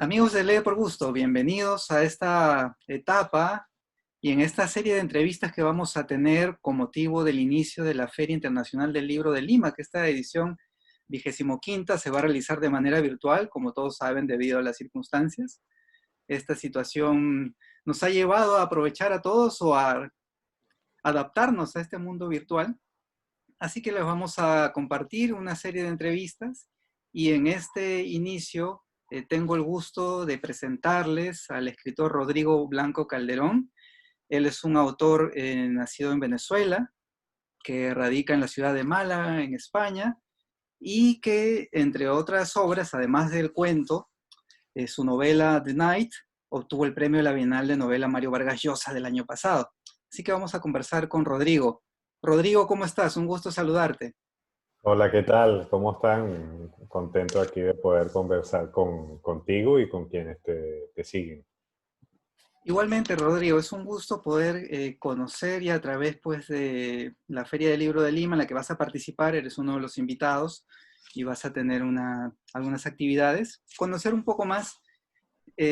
Amigos de Lee por Gusto, bienvenidos a esta etapa y en esta serie de entrevistas que vamos a tener con motivo del inicio de la Feria Internacional del Libro de Lima, que esta edición 25ª se va a realizar de manera virtual, como todos saben, debido a las circunstancias. Esta situación nos ha llevado a aprovechar a todos o a adaptarnos a este mundo virtual. Así que les vamos a compartir una serie de entrevistas y en este inicio tengo el gusto de presentarles al escritor Rodrigo Blanco Calderón. Él es un autor nacido en Venezuela, que radica en la ciudad de Málaga, en España, y que, entre otras obras, además del cuento, su novela The Night obtuvo el premio de la Bienal de Novela Mario Vargas Llosa del año pasado. Así que vamos a conversar con Rodrigo. Rodrigo, ¿cómo estás? Un gusto saludarte. Hola, ¿qué tal? ¿Cómo están? Contento aquí de poder conversar contigo y con quienes te siguen. Igualmente, Rodrigo, es un gusto poder conocer y a través pues, de la Feria del Libro de Lima en la que vas a participar, eres uno de los invitados y vas a tener algunas actividades, conocer un poco más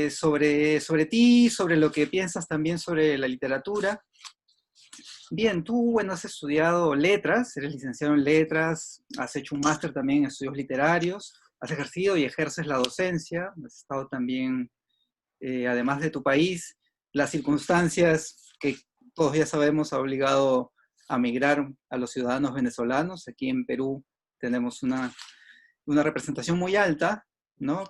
sobre ti, sobre lo que piensas también sobre la literatura. Bien, tú, bueno, has estudiado letras, eres licenciado en letras, has hecho un máster también en estudios literarios, has ejercido y ejerces la docencia, has estado también además de tu país, las circunstancias que todos ya sabemos ha obligado a migrar a los ciudadanos venezolanos. Aquí en Perú tenemos una representación muy alta, ¿no?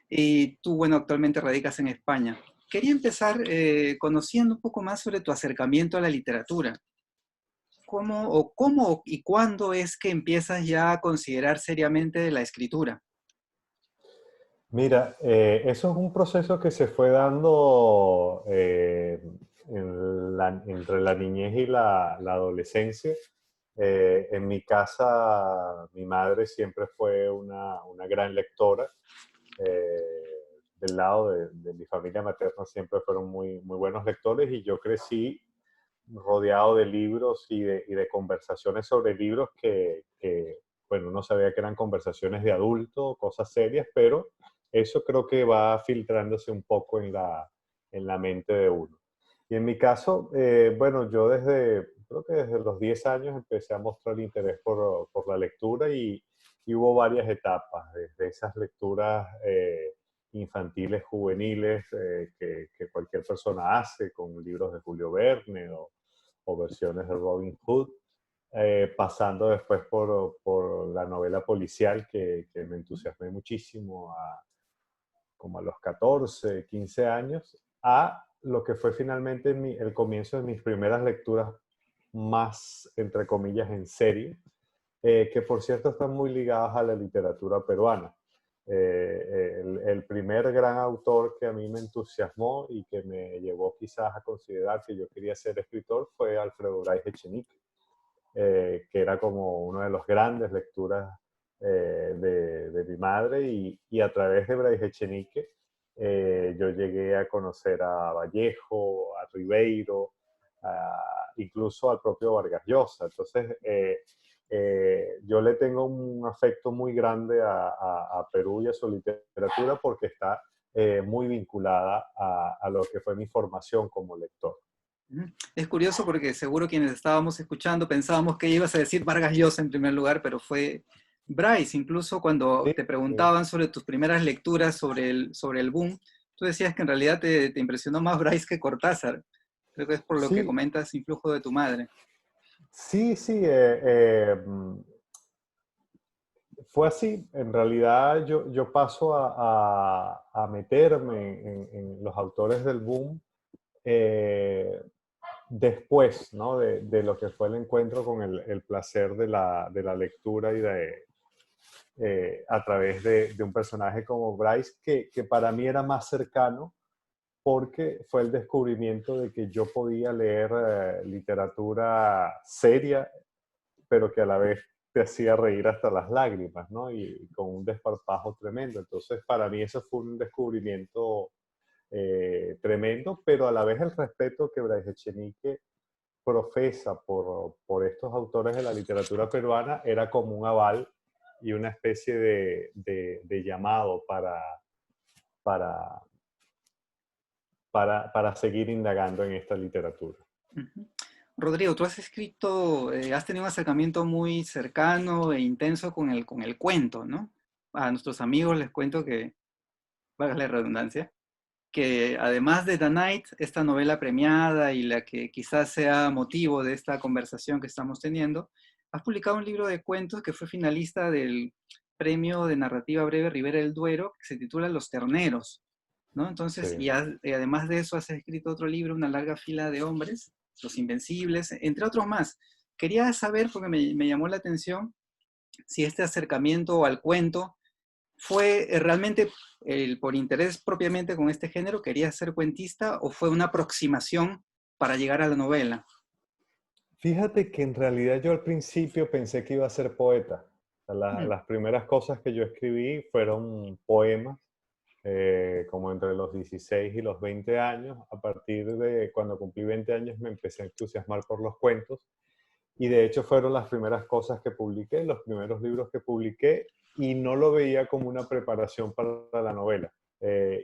Y tú, bueno, actualmente radicas en España. Quería empezar conociendo un poco más sobre tu acercamiento a la literatura. ¿Cómo y cuándo es que empiezas ya a considerar seriamente la escritura? Mira, eso es un proceso que se fue dando entre la niñez y la adolescencia. En mi casa, mi madre siempre fue una gran lectora. Del lado de mi familia materna siempre fueron muy buenos lectores y yo crecí rodeado de libros y de conversaciones sobre libros bueno, uno sabía que eran conversaciones de adulto, cosas serias, pero eso creo que va filtrándose un poco en la mente de uno. Y en mi caso, bueno, creo que desde los 10 años empecé a mostrar interés por la lectura y hubo varias etapas, desde esas lecturas infantiles, juveniles, que cualquier persona hace, con libros de Julio Verne o versiones de Robin Hood, pasando después por la novela policial que me entusiasmé muchísimo como a los 14, 15 años, a lo que fue finalmente el comienzo de mis primeras lecturas más, entre comillas, en serio, que por cierto están muy ligadas a la literatura peruana. El primer gran autor que a mí me entusiasmó y que me llevó quizás a considerar que yo quería ser escritor fue Alfredo Bryce Echenique, que era como una de las grandes lecturas de mi madre y a través de Bryce Echenique yo llegué a conocer a Vallejo, a Ribeiro, incluso al propio Vargas Llosa. Entonces, yo le tengo un afecto muy grande a Perú y a su literatura porque está muy vinculada a lo que fue mi formación como lector. Ujú. Es curioso porque seguro quienes estábamos escuchando pensábamos que ibas a decir Vargas Llosa en primer lugar, pero fue Bryce. Incluso cuando Sí, te preguntaban sobre tus primeras lecturas sobre el boom, tú decías que en realidad te impresionó más Bryce que Cortázar. Creo que es por lo que sí, comentas influjo de tu madre. sí, sí, fue así. En realidad yo paso a meterme en los autores del boom eh, después, ¿no? De lo que fue el encuentro con el placer de la lectura y a través de un personaje como Bryce, que para mí era más cercano porque fue el descubrimiento de que yo podía leer literatura seria pero que a la vez te hacía reír hasta las lágrimas, ¿no? Y con un desparpajo tremendo. Entonces, para mí eso fue un descubrimiento tremendo, pero a la vez el respeto que Bryce Echenique profesa por estos autores de la literatura peruana era como un aval y una especie de llamado para, para seguir indagando en esta literatura. Ujú. Rodrigo, tú has escrito, has tenido un acercamiento muy cercano e intenso con el cuento, ¿no? A nuestros amigos les cuento que, valga la redundancia, que además de The Night, esta novela premiada y la que quizás sea motivo de esta conversación que estamos teniendo, has publicado un libro de cuentos que fue finalista del Premio de Narrativa Breve Ribera del Duero, que se titula Los Terneros, ¿no? Entonces, Sí. y además de eso, has escrito otro libro, Una larga fila de hombres, Los Invencibles, entre otros más. Quería saber, porque me llamó la atención, si este acercamiento al cuento fue realmente por interés propiamente con este género, quería ser cuentista o fue una aproximación para llegar a la novela. Fíjate que en realidad yo al principio pensé que iba a ser poeta. O sea, Mm, las primeras cosas que yo escribí fueron poemas, como entre los 16 y los 20 años. A partir de cuando cumplí 20 años me empecé a entusiasmar por los cuentos y de hecho fueron las primeras cosas que publiqué, los primeros libros que publiqué, y no lo veía como una preparación para la novela.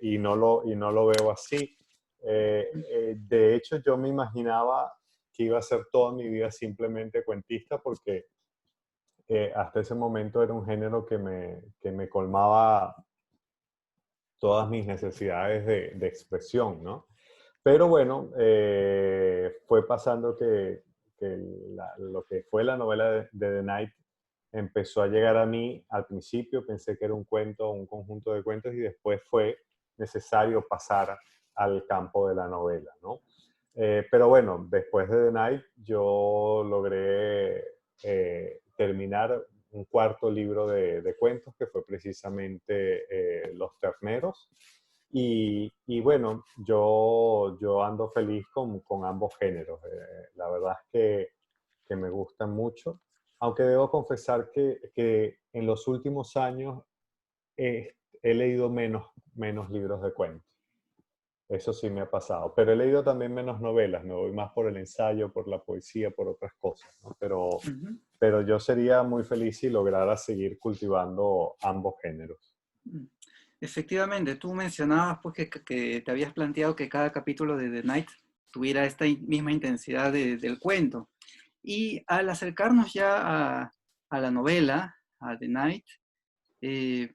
Y no lo veo así. mm, De hecho, yo me imaginaba que iba a ser toda mi vida simplemente cuentista porque hasta ese momento era un género que me colmaba todas mis necesidades de expresión, ¿no? Pero bueno, fue pasando que lo que fue la novela de The Night empezó a llegar a mí. Al principio pensé que era un cuento, un conjunto de cuentos, y después fue necesario pasar al campo de la novela, ¿no? Pero bueno, después de The Night yo logré terminar un cuarto libro de cuentos, que fue precisamente Los Terneros. Y bueno, yo ando feliz con ambos géneros. La verdad es que me gustan mucho, aunque debo confesar que en los últimos años he leído menos libros de cuentos. Eso sí me ha pasado, pero he leído también menos novelas, me voy más por el ensayo, por la poesía, por otras cosas, ¿no? ujú, Pero yo sería muy feliz si lograra seguir cultivando ambos géneros. mm. Efectivamente, tú mencionabas pues, que te habías planteado que cada capítulo de The Night tuviera esta misma intensidad del cuento. Y al acercarnos ya a la novela, a The Night, eh,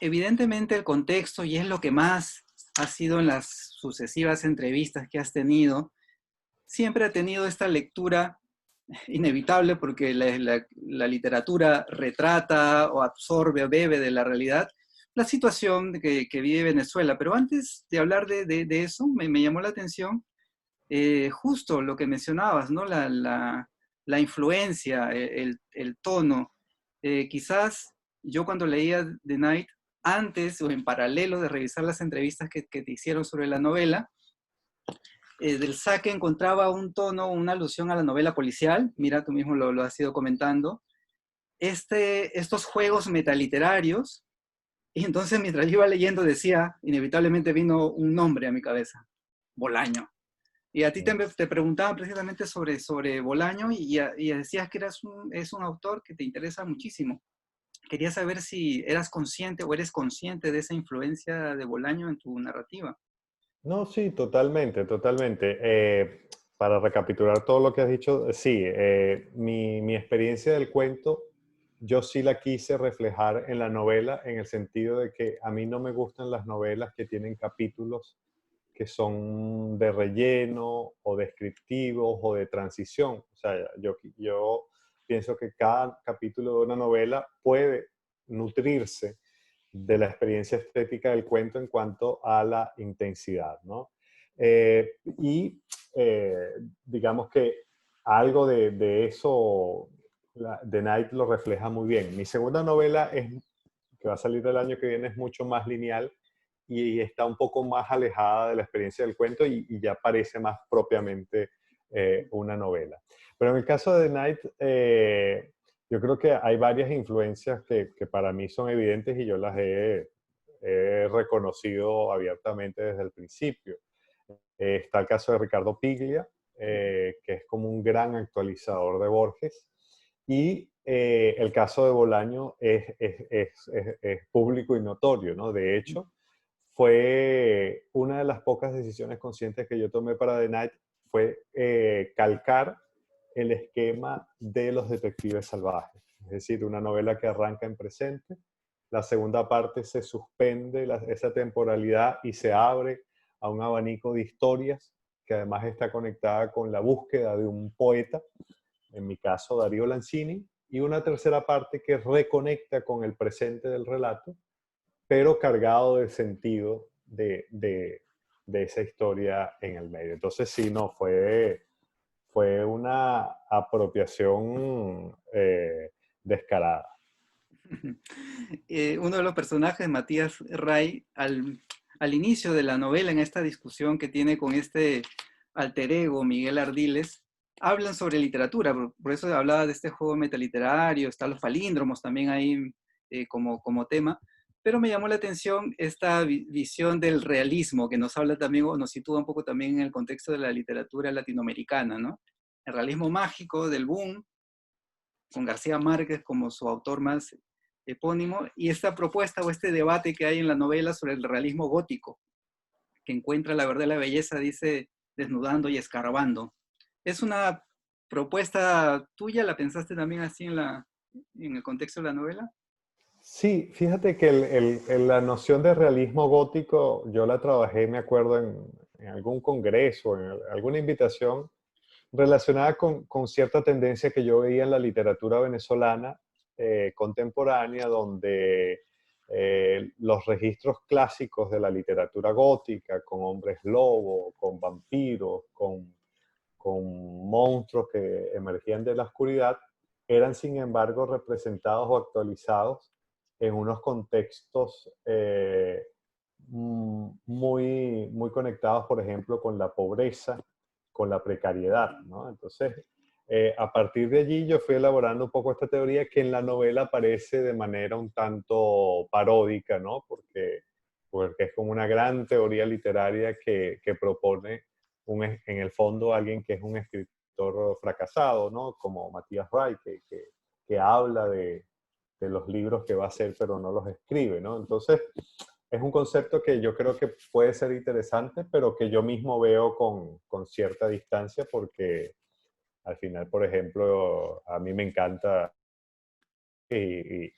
evidentemente el contexto, y es lo que más ha sido en las sucesivas entrevistas que has tenido, siempre ha tenido esta lectura inevitable porque la literatura retrata o absorbe o bebe de la realidad la situación que vive Venezuela. Pero antes de hablar de eso, me llamó la atención justo lo que mencionabas, ¿no? La influencia, el tono. Quizás yo cuando leía The Night, antes o en paralelo de revisar las entrevistas que te hicieron sobre la novela, del saque encontraba un tono, una alusión a la novela policial, mira, tú mismo lo has ido comentando, estos juegos metaliterarios, y entonces mientras yo iba leyendo decía, inevitablemente vino un nombre a mi cabeza, Bolaño. Y a ti Mm. te preguntaban precisamente sobre Bolaño y decías que es un autor que te interesa muchísimo. Quería saber si eras consciente o eres consciente de esa influencia de Bolaño en tu narrativa. No, sí, totalmente, totalmente. Para recapitular todo lo que has dicho, sí, mi experiencia del cuento, yo sí la quise reflejar en la novela, en el sentido de que a mí no me gustan las novelas que tienen capítulos que son de relleno o descriptivos o de transición. O sea, yo pienso que cada capítulo de una novela puede nutrirse de la experiencia estética del cuento en cuanto a la intensidad, ¿no? Y digamos que algo de eso, The Night lo refleja muy bien. Mi segunda novela, que va a salir el año que viene, es mucho más lineal y está un poco más alejada de la experiencia del cuento y ya parece más propiamente una novela. Pero en el caso de The Night, yo creo que hay varias influencias que para mí son evidentes y yo las he reconocido abiertamente desde el principio. Está el caso de Ricardo Piglia, que es como un gran actualizador de Borges, y el caso de Bolaño es público y notorio, ¿no? De hecho, fue una de las pocas decisiones conscientes que yo tomé para The Night, fue calcar el esquema de Los Detectives Salvajes. Es decir, una novela que arranca en presente, la segunda parte se suspende esa temporalidad y se abre a un abanico de historias que además está conectada con la búsqueda de un poeta, en mi caso Darío Lanzini, y una tercera parte que reconecta con el presente del relato, pero cargado del sentido de esa historia en el medio. Entonces sí, no, fue una apropiación descarada. Uno de los personajes, Matías Ray, al inicio de la novela, en esta discusión que tiene con este alter ego, Miguel Ardiles, hablan sobre literatura, por eso hablaba de este juego metaliterario, están los palíndromos también ahí como tema, pero me llamó la atención esta visión del realismo, que nos habla también, o nos sitúa un poco también en el contexto de la literatura latinoamericana, ¿no? El realismo mágico del boom, con García Márquez como su autor más epónimo, y esta propuesta o este debate que hay en la novela sobre el realismo gótico, que encuentra la verdad y la belleza, dice, desnudando y escarbando. ¿Es una propuesta tuya? ¿La pensaste también así en el contexto de la novela? Sí, fíjate que la noción de realismo gótico yo la trabajé, me acuerdo, en algún congreso, en alguna invitación relacionada con cierta tendencia que yo veía en la literatura venezolana contemporánea, donde los registros clásicos de la literatura gótica, con hombres lobo, con vampiros, con monstruos que emergían de la oscuridad, eran sin embargo representados o actualizados en unos contextos muy conectados, por ejemplo, con la pobreza, con la precariedad, ¿no? Entonces, a partir de allí yo fui elaborando un poco esta teoría que en la novela aparece de manera un tanto paródica, ¿no? Porque es como una gran teoría literaria que propone en el fondo alguien que es un escritor fracasado, ¿no? Como Matías Ray, que habla de los libros que va a hacer pero no los escribe, ¿no? Entonces, es un concepto que yo creo que puede ser interesante, pero que yo mismo veo con cierta distancia porque al final, por ejemplo, a mí me encanta y,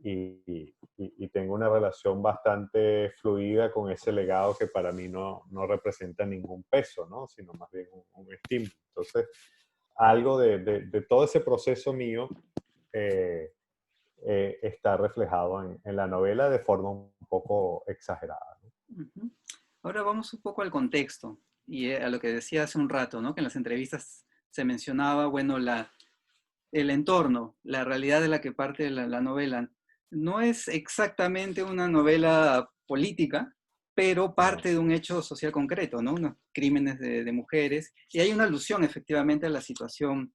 y tengo una relación bastante fluida con ese legado que para mí no representa ningún peso, ¿no? Sino más bien un estímulo. Entonces, algo de todo ese proceso mío eh, está reflejado en la novela de forma un poco exagerada, ¿no? Ujú. Ahora vamos un poco al contexto y a lo que decía hace un rato, ¿no? Que en las entrevistas se mencionaba, bueno, el entorno, la realidad de la que parte la novela. No es exactamente una novela política, pero No. parte de un hecho social concreto, ¿no? Unos crímenes de mujeres, y hay una alusión efectivamente a la situación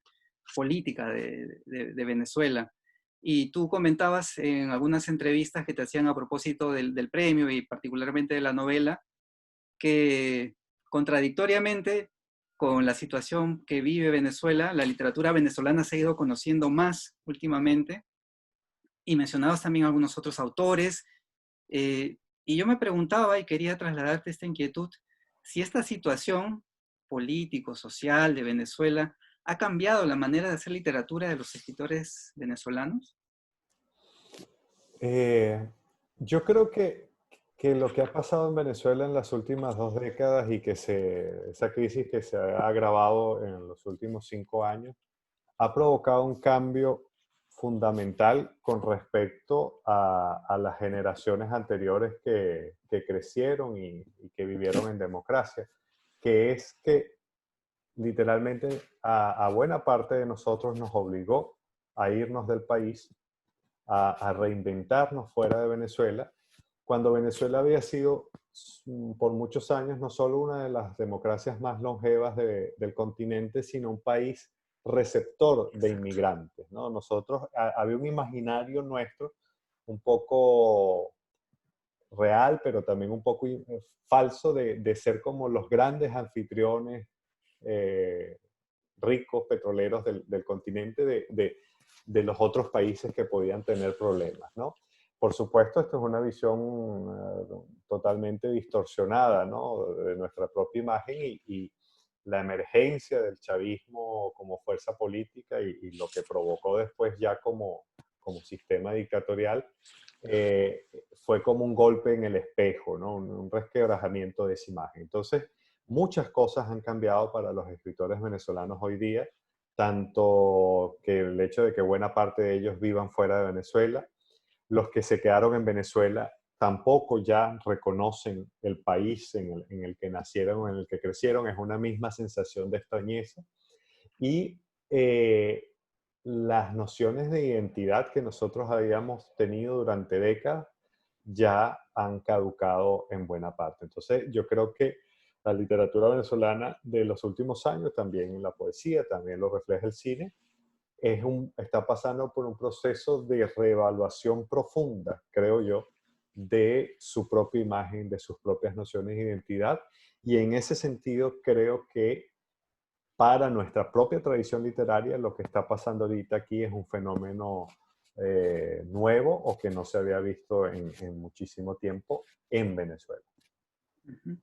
política de Venezuela. Y tú comentabas en algunas entrevistas que te hacían a propósito del premio y particularmente de la novela, que contradictoriamente con la situación que vive Venezuela, la literatura venezolana se ha ido conociendo más últimamente, y mencionabas también algunos otros autores, y yo me preguntaba y quería trasladarte esta inquietud, si esta situación político-social de Venezuela ha cambiado la manera de hacer literatura de los escritores venezolanos. Eh, yo creo que lo que ha pasado en Venezuela en las últimas 2 décadas y esa crisis que se ha agravado en los últimos 5 años, ha provocado un cambio fundamental con respecto a las generaciones anteriores que crecieron y que vivieron en democracia, que es que literalmente a buena parte de nosotros nos obligó a irnos del país, a reinventarnos fuera de Venezuela, cuando Venezuela había sido por muchos años no solo una de las democracias más longevas del continente, sino un país receptor de Exacto. inmigrantes, ¿no? Nosotros, había un imaginario nuestro un poco real, pero también un poco falso de ser como los grandes anfitriones eh, ricos petroleros del continente de los otros países que podían tener problemas, ¿no? por supuesto, esto es una visión totalmente distorsionada, ¿no? De nuestra propia imagen y la emergencia del chavismo como fuerza política y lo que provocó después ya como sistema dictatorial, fue como un golpe en el espejo, ¿no? Un resquebrajamiento de esa imagen. Entonces, muchas cosas han cambiado para los escritores venezolanos hoy día, tanto que el hecho de que buena parte de ellos vivan fuera de Venezuela, los que se quedaron en Venezuela tampoco ya reconocen el país en el que nacieron o en el que crecieron, es una misma sensación de extrañeza. Y las nociones de identidad que nosotros habíamos tenido durante décadas ya han caducado en buena parte. Entonces, yo creo que la literatura venezolana de los últimos años, también la poesía, también lo refleja el cine, está pasando por un proceso de reevaluación profunda, creo yo, de su propia imagen, de sus propias nociones de identidad. Y en ese sentido, creo que para nuestra propia tradición literaria, lo que está pasando ahorita aquí es un fenómeno nuevo o que no se había visto en muchísimo tiempo en Venezuela. Ujú.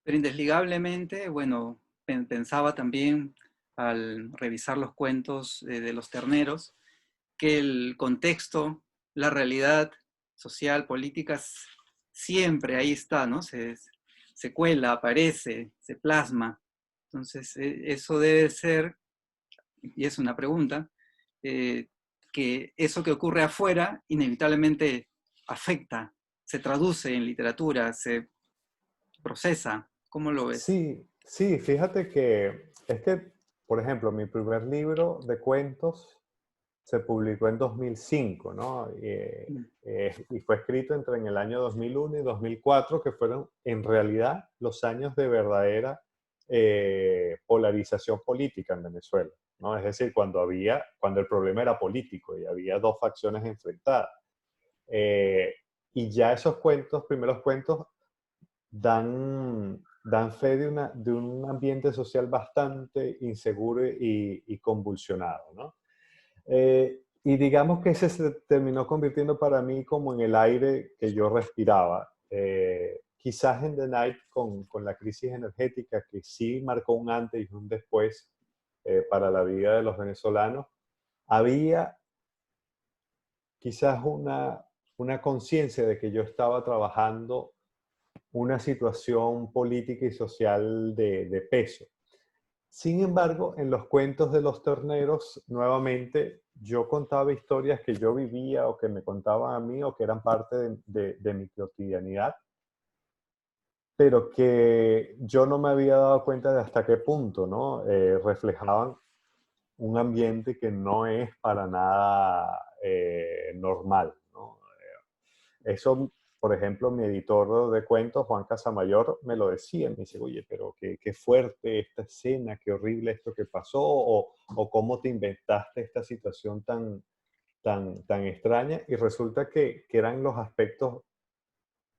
Pero indesligablemente, bueno, pensaba también al revisar los cuentos de los terneros, que el contexto, la realidad social, política, siempre ahí está, ¿no? Se cuela, aparece, se plasma. Entonces, eso debe ser, y es una pregunta, eh, que eso que ocurre afuera inevitablemente afecta, se traduce en literatura, se procesa. ¿Cómo lo ves? Sí, sí, fíjate que es que, por ejemplo, mi primer libro de cuentos se publicó en 2005, ¿no? Mm. Y fue escrito entre en el año 2001 y 2004, que fueron en realidad los años de verdadera polarización política en Venezuela, ¿no? Es decir, cuando el problema era político y había dos facciones enfrentadas. Eh, y ya esos cuentos, primeros cuentos, dan fe de un ambiente social bastante inseguro y convulsionado, ¿no? Y digamos que ese se terminó convirtiendo para mí como en el aire que yo respiraba. Quizás en The Night con la crisis energética que sí marcó un antes y un después para la vida de los venezolanos, había quizás una conciencia de que yo estaba trabajando una situación política y social de peso. Sin embargo, en los cuentos de los terneros, nuevamente, yo contaba historias que yo vivía o que me contaban a mí o que eran parte de mi cotidianidad, pero que yo no me había dado cuenta de hasta qué punto, ¿no? Reflejaban un ambiente que no es para nada normal, ¿no? Eso, por ejemplo, mi editor de cuentos, Juan Casamayor, me lo decía, me dice, oye, pero qué fuerte esta escena, qué horrible esto que pasó, o cómo te inventaste esta situación tan extraña, y resulta que eran los aspectos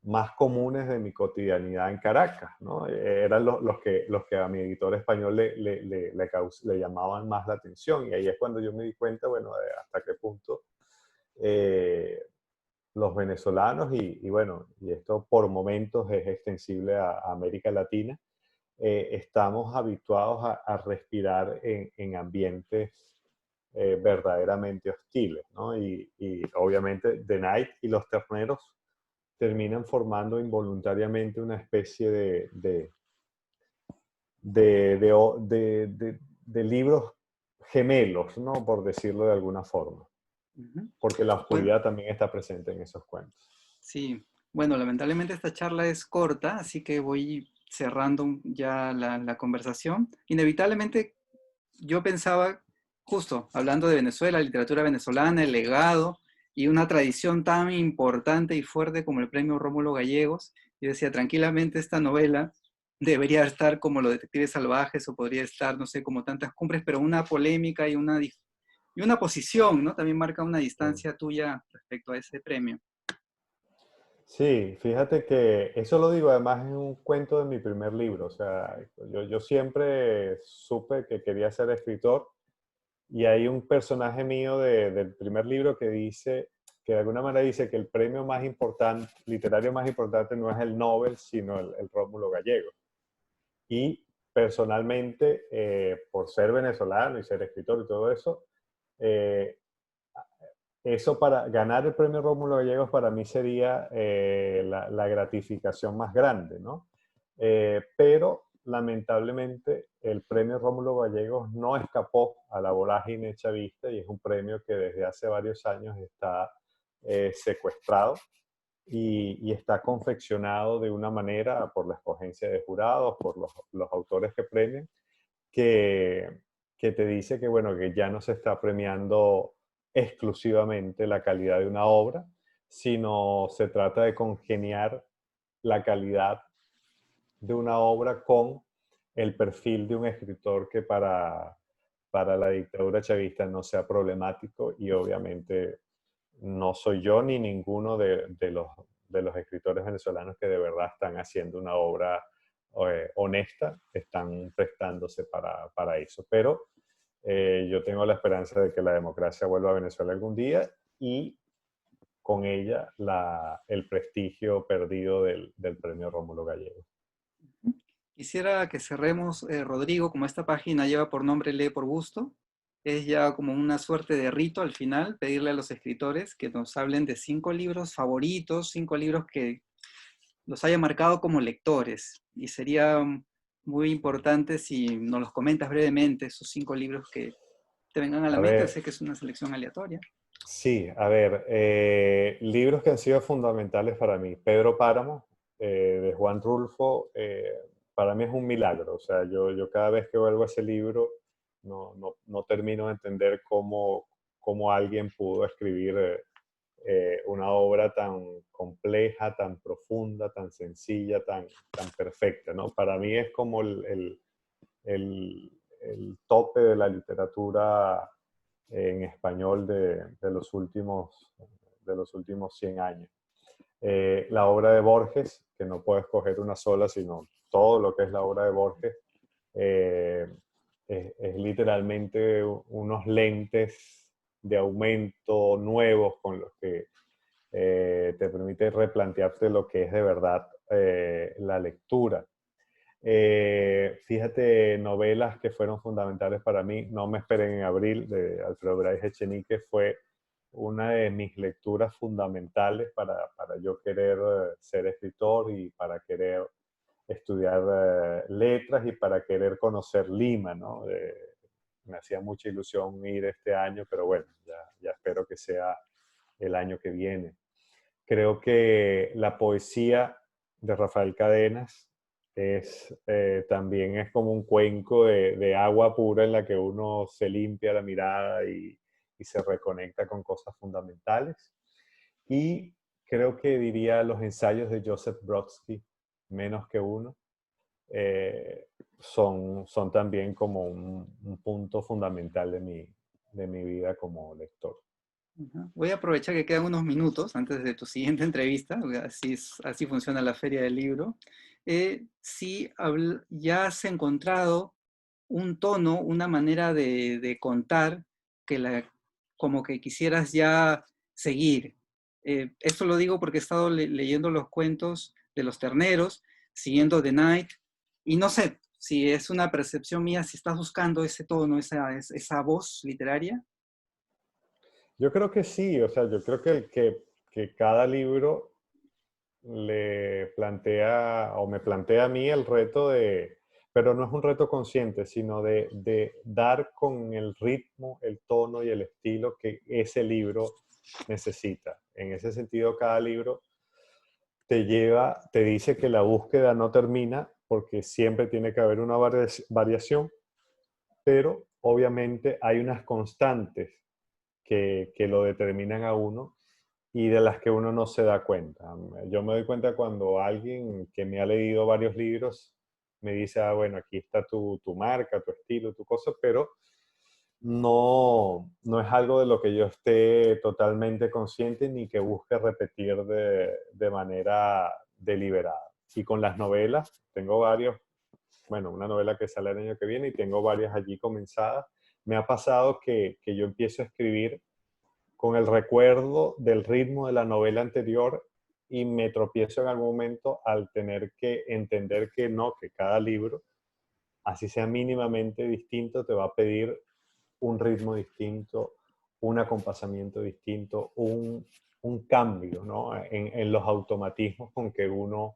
más comunes de mi cotidianidad en Caracas, ¿no? Eran los que a mi editor español le llamaban más la atención, y ahí es cuando yo me di cuenta, bueno, de hasta qué punto eh, los venezolanos y bueno, y esto por momentos es extensible a América Latina, estamos habituados a respirar en ambientes verdaderamente hostiles, ¿no? Y obviamente The Night y los terneros terminan formando involuntariamente una especie de libros gemelos, ¿no? Por decirlo de alguna forma, Ujú. porque la Bueno, oscuridad también está presente en esos cuentos. sí. Bueno, lamentablemente esta charla es corta, así que voy cerrando ya la conversación. Inevitablemente yo pensaba, justo hablando de Venezuela, literatura venezolana, el legado y una tradición tan importante y fuerte como el premio Rómulo Gallegos, yo decía, tranquilamente esta novela debería estar como Los Detectives Salvajes o podría estar, no sé, como Tantas Cumbres, pero una polémica y una posición, ¿no? También marca una Mm. distancia tuya respecto a ese premio. Sí, fíjate que eso lo digo además en un cuento de mi primer libro. O sea, yo siempre supe que quería ser escritor y hay un personaje mío del primer libro que dice, que de alguna manera dice que el premio más importante, literario más importante, no es el Nobel, sino el Rómulo Gallegos. Y personalmente, por ser venezolano y ser escritor y todo eso, eh, eso para ganar el premio Rómulo Gallegos para mí sería la gratificación más grande, ¿no? Pero lamentablemente el premio Rómulo Gallegos no escapó a la vorágine chavista y es un premio que desde hace varios años está secuestrado y está confeccionado de una manera por la escogencia de jurados, por los autores que premian, que, que te dice que, bueno, que ya no se está premiando exclusivamente la calidad de una obra, sino se trata de congeniar la calidad de una obra con el perfil de un escritor que para la dictadura chavista no sea problemático y obviamente no soy yo ni ninguno de los escritores venezolanos que de verdad están haciendo una obra honesta, están prestándose para eso. Pero yo tengo la esperanza de que la democracia vuelva a Venezuela algún día y con ella el prestigio perdido del premio Rómulo Gallegos. Quisiera que cerremos, Rodrigo, como esta página lleva por nombre Lee por Gusto, es ya como una suerte de rito al final, pedirle a los escritores que nos hablen de 5 libros favoritos, 5 libros que los haya marcado como lectores. Y sería muy importante si nos los comentas brevemente, esos 5 libros que te vengan a la A mente. ver, Sé que es una selección aleatoria. sí, a ver, libros que han sido fundamentales para mí. Pedro Páramo, de Juan Rulfo, para mí es un milagro. O sea, yo cada vez que vuelvo a ese libro no termino de entender cómo alguien pudo escribir una obra tan compleja, tan profunda, tan sencilla, tan perfecta, ¿no? Para mí es como el tope de la literatura en español de los últimos 100 años. La obra de Borges, que no puedo escoger una sola, sino todo lo que es la obra de Borges, eh, es literalmente unos lentes de aumento nuevos con los que te permite replantearte lo que es de verdad la lectura. Fíjate, novelas que fueron fundamentales para mí, No me esperen en abril, de Alfredo Bryce Echenique, fue una de mis lecturas fundamentales para yo querer ser escritor y para querer estudiar letras y para querer conocer Lima, ¿no? Me hacía mucha ilusión ir este año, pero bueno, ya espero que sea el año que viene. Creo que la poesía de Rafael Cadenas también es como un cuenco de agua pura en la que uno se limpia la mirada y se reconecta con cosas fundamentales. Y creo que diría los ensayos de Joseph Brodsky, Menos que uno, son también como un punto fundamental de mi vida como lector. Ajá. Voy a aprovechar que quedan unos minutos antes de tu siguiente entrevista, porque así funciona la Feria del Libro. Si ya has encontrado un tono, una manera de contar como que quisieras ya seguir. Esto lo digo porque he estado leyendo los cuentos de los terneros, siguiendo The Night, y no sé si es una percepción mía, si estás buscando ese tono, esa voz literaria. Yo creo que sí, o sea, yo creo que cada libro le plantea o me plantea a mí el reto pero no es un reto consciente, sino de dar con el ritmo, el tono y el estilo que ese libro necesita. En ese sentido, cada libro te dice que la búsqueda no termina porque siempre tiene que haber una variación, pero obviamente hay unas constantes que lo determinan a uno y de las que uno no se da cuenta. Yo me doy cuenta cuando alguien que me ha leído varios libros me dice, ah, bueno, aquí está tu marca, tu estilo, tu cosa, pero no es algo de lo que yo esté totalmente consciente ni que busque repetir de manera deliberada. Y con las novelas, tengo varios, bueno, una novela que sale el año que viene y tengo varias allí comenzadas. Me ha pasado que yo empiezo a escribir con el recuerdo del ritmo de la novela anterior y me tropiezo en algún momento al tener que entender que no, que cada libro, así sea mínimamente distinto, te va a pedir un ritmo distinto, un acompasamiento distinto, un cambio, ¿no? En los automatismos con que uno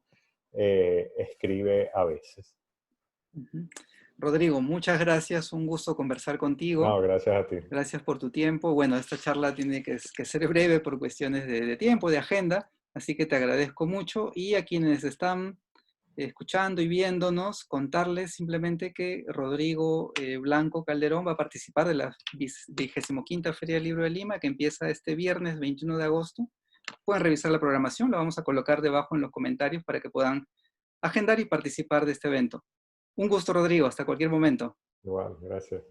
escribe a veces. Ujú. Rodrigo, muchas gracias, un gusto conversar contigo. No, gracias a ti. Gracias por tu tiempo. Bueno, esta charla tiene que ser breve por cuestiones de tiempo, de agenda, así que te agradezco mucho. Y a quienes están escuchando y viéndonos, contarles simplemente que Rodrigo Blanco Calderón va a participar de la 25ª Feria del Libro de Lima, que empieza este viernes 21 de agosto. Pueden revisar la programación, la vamos a colocar debajo en los comentarios para que puedan agendar y participar de este evento. Un gusto, Rodrigo, hasta cualquier momento. Igual, gracias.